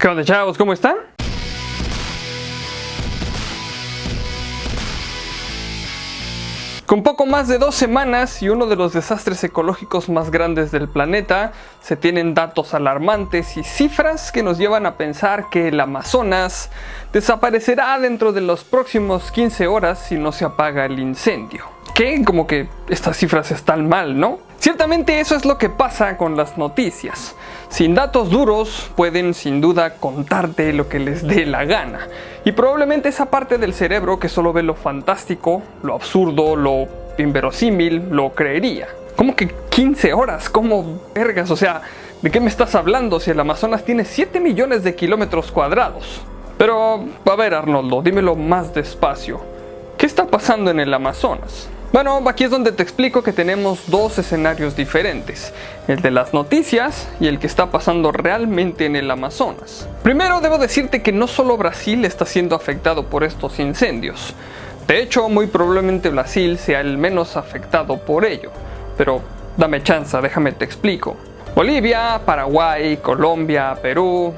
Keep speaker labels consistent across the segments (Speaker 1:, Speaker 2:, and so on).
Speaker 1: ¿Qué onda, chavos? ¿Cómo están? Con poco más de 2 semanas y uno de los desastres ecológicos más grandes del planeta, se tienen datos alarmantes y cifras que nos llevan a pensar que el Amazonas desaparecerá dentro de los próximos 15 horas si no se apaga el incendio. ¿Qué? Como que estas cifras están mal, ¿no? Ciertamente eso es lo que pasa con las noticias. Sin datos duros pueden sin duda contarte lo que les dé la gana. Y probablemente esa parte del cerebro que solo ve lo fantástico, lo absurdo, lo inverosímil, lo creería. ¿Cómo que 15 horas? ¿Cómo vergas? O sea, ¿de qué me estás hablando si el Amazonas tiene 7 millones de kilómetros cuadrados? Pero, a ver, Arnoldo, dímelo más despacio. ¿Qué está pasando en el Amazonas? Bueno, aquí es donde te explico que tenemos 2 escenarios diferentes, el de las noticias y el que está pasando realmente en el Amazonas. Primero debo decirte que no solo Brasil está siendo afectado por estos incendios. De hecho, muy probablemente Brasil sea el menos afectado por ello. Pero dame chance, déjame te explico. Bolivia, Paraguay, Colombia, Perú,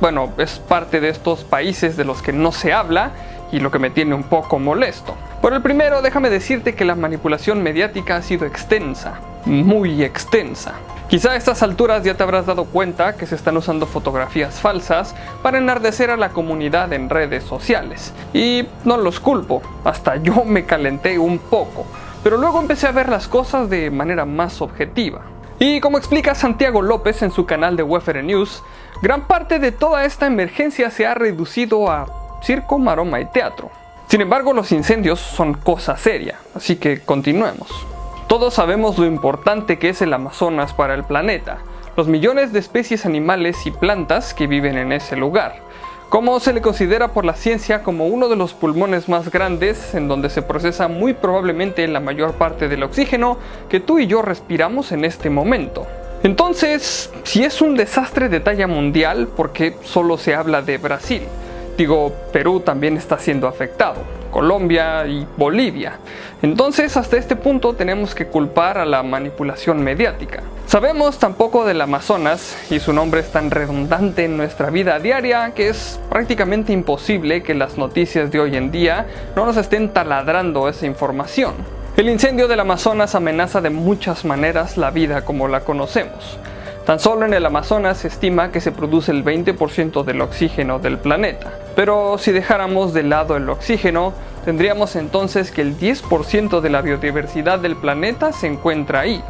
Speaker 1: bueno, es parte de estos países de los que no se habla y lo que me tiene un poco molesto. Por el primero, déjame decirte que la manipulación mediática ha sido extensa, muy extensa. Quizá a estas alturas ya te habrás dado cuenta que se están usando fotografías falsas para enardecer a la comunidad en redes sociales. Y no los culpo, hasta yo me calenté un poco, pero luego empecé a ver las cosas de manera más objetiva. Y como explica Santiago López en su canal de UFR News, gran parte de toda esta emergencia se ha reducido a circo, maroma y teatro. Sin embargo, los incendios son cosa seria, así que continuemos. Todos sabemos lo importante que es el Amazonas para el planeta, los millones de especies animales y plantas que viven en ese lugar, cómo se le considera por la ciencia como uno de los pulmones más grandes en donde se procesa muy probablemente la mayor parte del oxígeno que tú y yo respiramos en este momento. Entonces, si es un desastre de talla mundial, ¿por qué solo se habla de Brasil? Digo, Perú también está siendo afectado, Colombia y Bolivia. Entonces, hasta este punto tenemos que culpar a la manipulación mediática. Sabemos tan poco del Amazonas y su nombre es tan redundante en nuestra vida diaria que es prácticamente imposible que las noticias de hoy en día no nos estén taladrando esa información. El incendio del Amazonas amenaza de muchas maneras la vida como la conocemos. Tan solo en el Amazonas se estima que se produce el 20% del oxígeno del planeta. Pero si dejáramos de lado el oxígeno, tendríamos entonces que el 10% de la biodiversidad del planeta se encuentra ahí,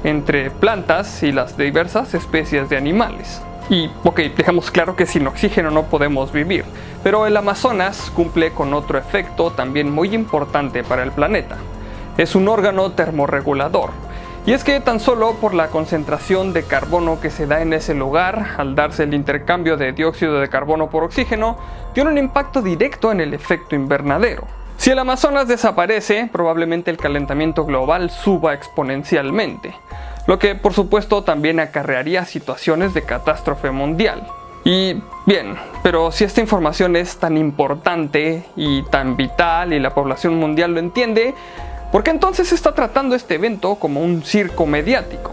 Speaker 1: entre plantas y las diversas especies de animales. Y, dejamos claro que sin oxígeno no podemos vivir, pero el Amazonas cumple con otro efecto también muy importante para el planeta. Es un órgano termorregulador. Y es que tan solo por la concentración de carbono que se da en ese lugar, al darse el intercambio de dióxido de carbono por oxígeno, tiene un impacto directo en el efecto invernadero. Si el Amazonas desaparece, probablemente el calentamiento global suba exponencialmente, lo que por supuesto también acarrearía situaciones de catástrofe mundial. Y bien, pero si esta información es tan importante y tan vital y la población mundial lo entiende, ¿por qué entonces se está tratando este evento como un circo mediático?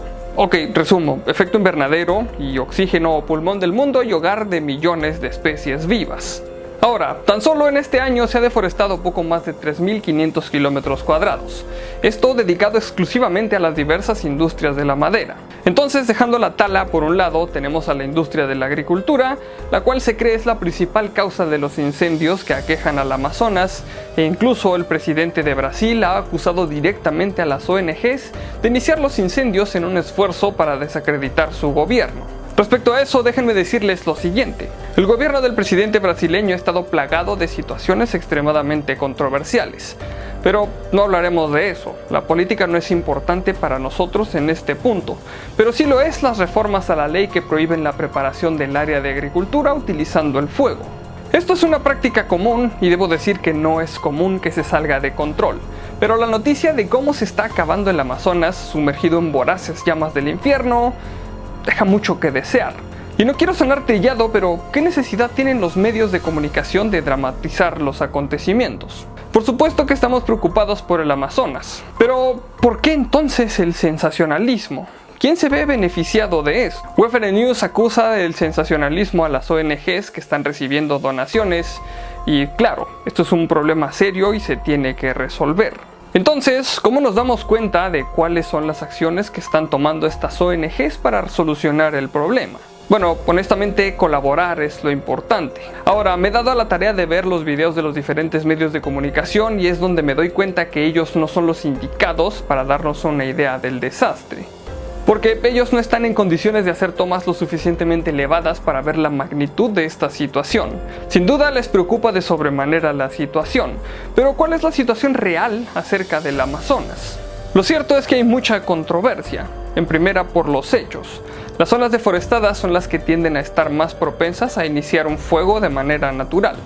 Speaker 1: Resumo, efecto invernadero y oxígeno o pulmón del mundo y hogar de millones de especies vivas. Ahora, tan solo en este año se ha deforestado poco más de 3.500 kilómetros cuadrados, esto dedicado exclusivamente a las diversas industrias de la madera. Entonces, dejando la tala por un lado, tenemos a la industria de la agricultura, la cual se cree es la principal causa de los incendios que aquejan al Amazonas, e incluso el presidente de Brasil ha acusado directamente a las ONGs de iniciar los incendios en un esfuerzo para desacreditar su gobierno. Respecto a eso, déjenme decirles lo siguiente. El gobierno del presidente brasileño ha estado plagado de situaciones extremadamente controversiales. Pero no hablaremos de eso. La política no es importante para nosotros en este punto. Pero sí lo es las reformas a la ley que prohíben la preparación del área de agricultura utilizando el fuego. Esto es una práctica común y debo decir que no es común que se salga de control. Pero la noticia de cómo se está acabando el Amazonas sumergido en voraces llamas del infierno deja mucho que desear. Y no quiero sonar trillado, pero ¿qué necesidad tienen los medios de comunicación de dramatizar los acontecimientos? Por supuesto que estamos preocupados por el Amazonas, pero ¿por qué entonces el sensacionalismo? ¿Quién se ve beneficiado de esto? UFN News acusa del sensacionalismo a las ONGs que están recibiendo donaciones y claro, esto es un problema serio y se tiene que resolver. Entonces, ¿cómo nos damos cuenta de cuáles son las acciones que están tomando estas ONGs para solucionar el problema? Bueno, honestamente colaborar es lo importante. Ahora, me he dado a la tarea de ver los videos de los diferentes medios de comunicación y es donde me doy cuenta que ellos no son los indicados para darnos una idea del desastre. Porque ellos no están en condiciones de hacer tomas lo suficientemente elevadas para ver la magnitud de esta situación. Sin duda les preocupa de sobremanera la situación, pero ¿cuál es la situación real acerca del Amazonas? Lo cierto es que hay mucha controversia, en primera por los hechos. Las zonas deforestadas son las que tienden a estar más propensas a iniciar un fuego de manera natural,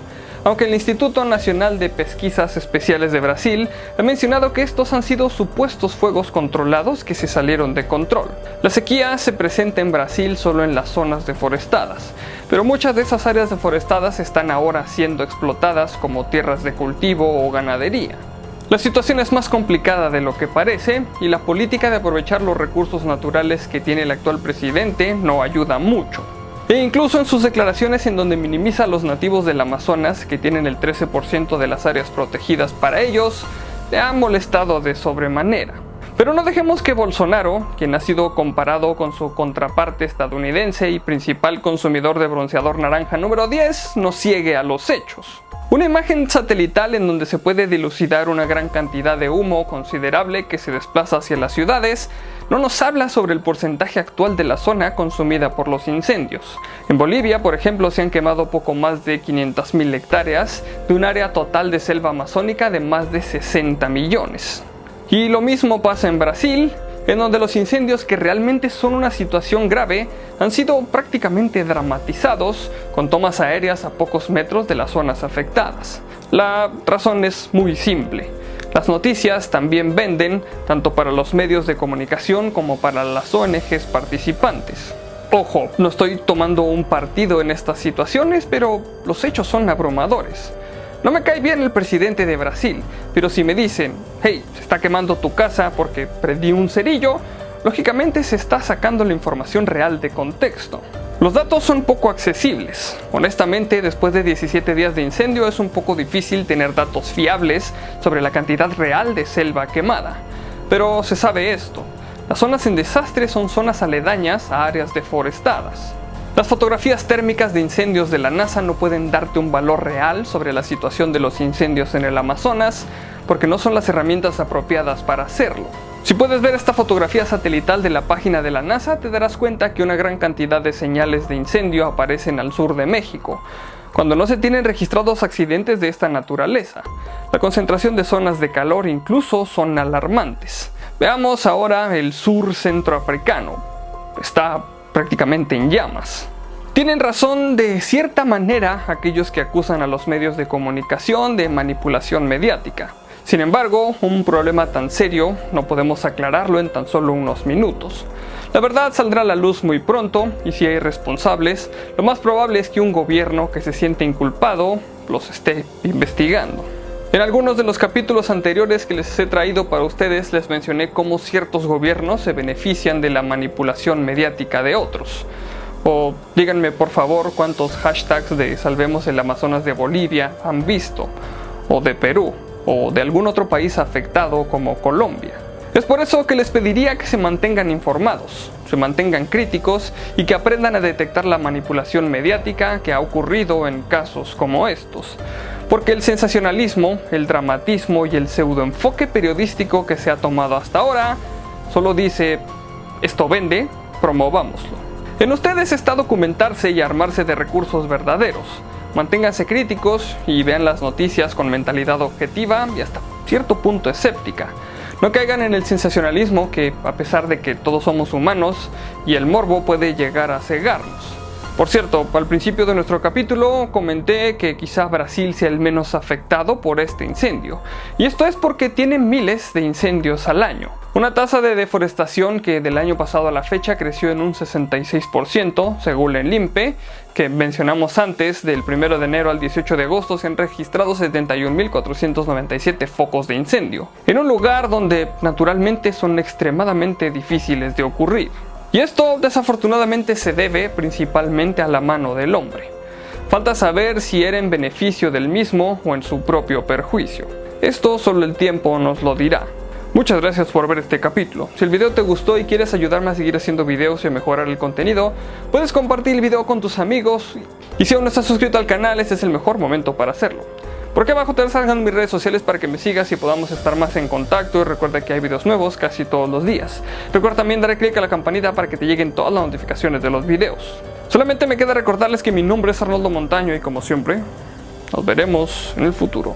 Speaker 1: aunque el Instituto Nacional de Pesquisas Especiales de Brasil ha mencionado que estos han sido supuestos fuegos controlados que se salieron de control. La sequía se presenta en Brasil solo en las zonas deforestadas, pero muchas de esas áreas deforestadas están ahora siendo explotadas como tierras de cultivo o ganadería. La situación es más complicada de lo que parece y la política de aprovechar los recursos naturales que tiene el actual presidente no ayuda mucho. E incluso en sus declaraciones en donde minimiza a los nativos del Amazonas, que tienen el 13% de las áreas protegidas para ellos, le ha molestado de sobremanera. Pero no dejemos que Bolsonaro, quien ha sido comparado con su contraparte estadounidense y principal consumidor de bronceador naranja número 10, nos ciegue a los hechos. Una imagen satelital en donde se puede dilucidar una gran cantidad de humo considerable que se desplaza hacia las ciudades no nos habla sobre el porcentaje actual de la zona consumida por los incendios. En Bolivia, por ejemplo, se han quemado poco más de 500.000 hectáreas de un área total de selva amazónica de más de 60 millones. Y lo mismo pasa en Brasil, en donde los incendios que realmente son una situación grave han sido prácticamente dramatizados con tomas aéreas a pocos metros de las zonas afectadas. La razón es muy simple. Las noticias también venden, tanto para los medios de comunicación como para las ONGs participantes. Ojo, no estoy tomando un partido en estas situaciones, pero los hechos son abrumadores. No me cae bien el presidente de Brasil, pero si me dicen, hey, se está quemando tu casa porque prendí un cerillo, lógicamente se está sacando la información real de contexto. Los datos son poco accesibles. Honestamente, después de 17 días de incendio es un poco difícil tener datos fiables sobre la cantidad real de selva quemada. Pero se sabe esto, las zonas en desastre son zonas aledañas a áreas deforestadas. Las fotografías térmicas de incendios de la NASA no pueden darte un valor real sobre la situación de los incendios en el Amazonas porque no son las herramientas apropiadas para hacerlo. Si puedes ver esta fotografía satelital de la página de la NASA, te darás cuenta que una gran cantidad de señales de incendio aparecen al sur de México, cuando no se tienen registrados accidentes de esta naturaleza. La concentración de zonas de calor incluso son alarmantes. Veamos ahora el sur centroafricano. Está prácticamente en llamas. Tienen razón de cierta manera aquellos que acusan a los medios de comunicación de manipulación mediática. Sin embargo, un problema tan serio no podemos aclararlo en tan solo unos minutos. La verdad saldrá a la luz muy pronto y si hay responsables, lo más probable es que un gobierno que se siente inculpado los esté investigando. En algunos de los capítulos anteriores que les he traído para ustedes les mencioné cómo ciertos gobiernos se benefician de la manipulación mediática de otros. O díganme por favor cuántos hashtags de Salvemos el Amazonas de Bolivia han visto, o de Perú, o de algún otro país afectado como Colombia. Es por eso que les pediría que se mantengan informados, se mantengan críticos y que aprendan a detectar la manipulación mediática que ha ocurrido en casos como estos. Porque el sensacionalismo, el dramatismo y el pseudoenfoque periodístico que se ha tomado hasta ahora solo dice, esto vende, promovámoslo. En ustedes está documentarse y armarse de recursos verdaderos. Manténganse críticos y vean las noticias con mentalidad objetiva y hasta cierto punto escéptica. No caigan en el sensacionalismo que, a pesar de que todos somos humanos, y el morbo puede llegar a cegarnos. Por cierto, al principio de nuestro capítulo comenté que quizá Brasil sea el menos afectado por este incendio, y esto es porque tiene miles de incendios al año. Una tasa de deforestación que del año pasado a la fecha creció en un 66%, según el INPE, que mencionamos antes, del 1 de enero al 18 de agosto se han registrado 71.497 focos de incendio, en un lugar donde naturalmente son extremadamente difíciles de ocurrir. Y esto desafortunadamente se debe principalmente a la mano del hombre. Falta saber si era en beneficio del mismo o en su propio perjuicio. Esto solo el tiempo nos lo dirá. Muchas gracias por ver este capítulo. Si el video te gustó y quieres ayudarme a seguir haciendo videos y a mejorar el contenido, puedes compartir el video con tus amigos. Y si aún no estás suscrito al canal, este es el mejor momento para hacerlo. Por aquí abajo te salgan mis redes sociales para que me sigas y podamos estar más en contacto. Y recuerda que hay videos nuevos casi todos los días. Recuerda también darle clic a la campanita para que te lleguen todas las notificaciones de los videos. Solamente me queda recordarles que mi nombre es Arnoldo Montaño y como siempre, nos veremos en el futuro.